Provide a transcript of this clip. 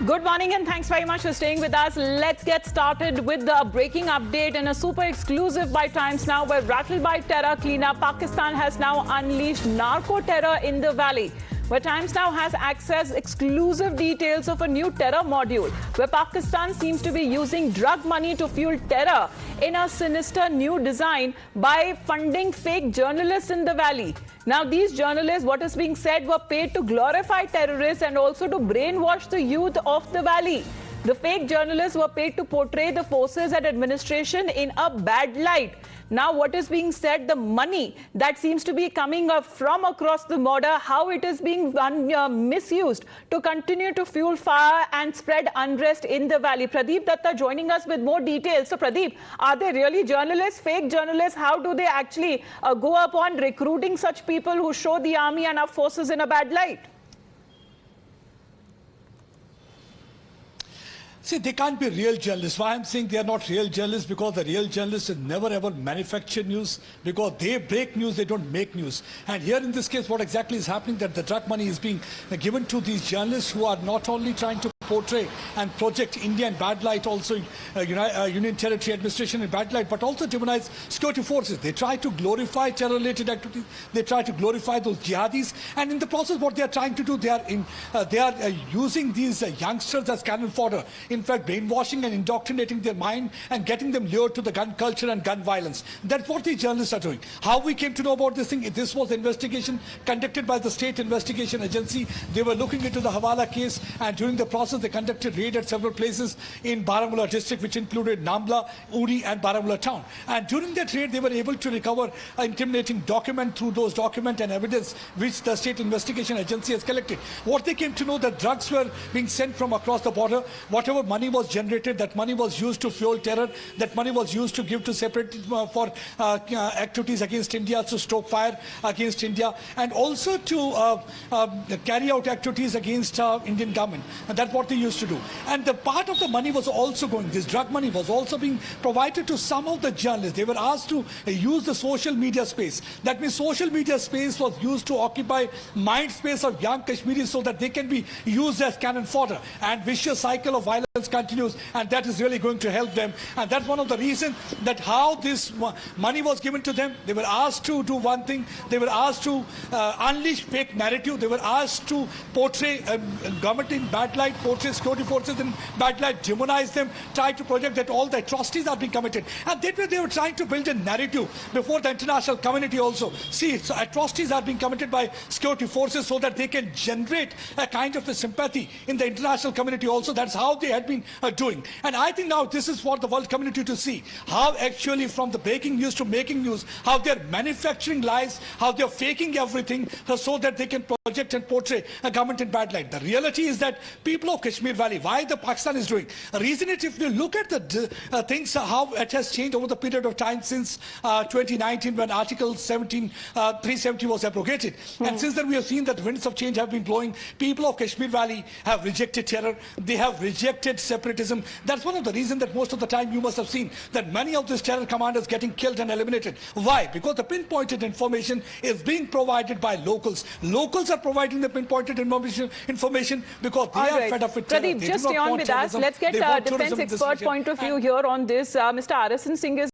Good morning and thanks very much for staying with us. Let's get started with the breaking update in a super exclusive by Times Now, where rattled by terror cleanup, Pakistan has now unleashed narco-terror in the valley. Where Times Now has accessed exclusive details of a new terror module, where Pakistan seems to be using drug money to fuel terror in a sinister new design by funding fake journalists in the valley. Now, these journalists, what is being said, were paid to glorify terrorists and also to brainwash the youth of the valley. The fake journalists were paid to portray the forces and administration in a bad light. Now, what is being said, the money that seems to be coming from across the border, how it is being misused to continue to fuel fire and spread unrest in the valley. Pradeep Datta joining us with more details. So, Pradeep, are they really journalists, fake journalists? How do they actually go upon recruiting such people who show the army and our forces in a bad light? See, they can't be real journalists. Why I'm saying they are not real journalists? Because the real journalists never ever manufacture news, because they break news, they don't make news. And here in this case, what exactly is happening, that the drug money is being given to these journalists who are not only trying to portray and project India in bad light, also Union Territory Administration in bad light, but also demonize security forces. They try to glorify terror-related activities. They try to glorify those jihadis, and in the process, what they are trying to do, they are using these youngsters as cannon fodder. In fact, brainwashing and indoctrinating their mind and getting them lured to the gun culture and gun violence. That's what these journalists are doing. How we came to know about this thing? This was an investigation conducted by the State Investigation Agency. They were looking into the Hawala case, and during the process, they conducted raid at several places in Baramulla district, which included Nambla, Uri, and Baramulla town. And during that raid, they were able to recover an intimidating document through those document and evidence which the State Investigation Agency has collected. What they came to know, that drugs were being sent from across the border. Whatever money was generated, that money was used to fuel terror. That money was used to give to separate for activities against India, to stoke fire against India, and also to carry out activities against Indian government. And that's what they used to do. And the part of the money was also going, this drug money was also being provided to some of the journalists. They were asked to use the social media space. That means social media space was used to occupy mind space of young Kashmiris so that they can be used as cannon fodder. And vicious cycle of violence continues, and that is really going to help them. And that's one of the reasons that how this money was given to them. They were asked to do one thing. They were asked to unleash fake narrative. They were asked to portray government in bad light, portray security forces in bad light, demonize them, try to project that all the atrocities are being committed. And that way they were trying to build a narrative before the international community also. See, so atrocities are being committed by security forces so that they can generate a kind of a sympathy in the international community also. That's how they had been doing. And I think now this is for the world community to see how actually from the breaking news to making news, how they're manufacturing lies, how they're faking everything so that they can project and portray a government in bad light. The reality is that people of Kashmir Valley, why the Pakistan is doing. The reason is, if you look at the things, how it has changed over the period of time since 2019 when Article 370 was abrogated. And since then we have seen that winds of change have been blowing. People of Kashmir Valley have rejected terror. They have rejected separatism. That's one of the reasons that most of the time you must have seen that many of these terror commanders getting killed and eliminated. Why? Because the pinpointed information is being provided by locals. Locals are providing the pinpointed information because they are fed up with terror. Pradeep, just stay on with us. Let's get a defense expert point of view here on this. Mr. Arasan Singh is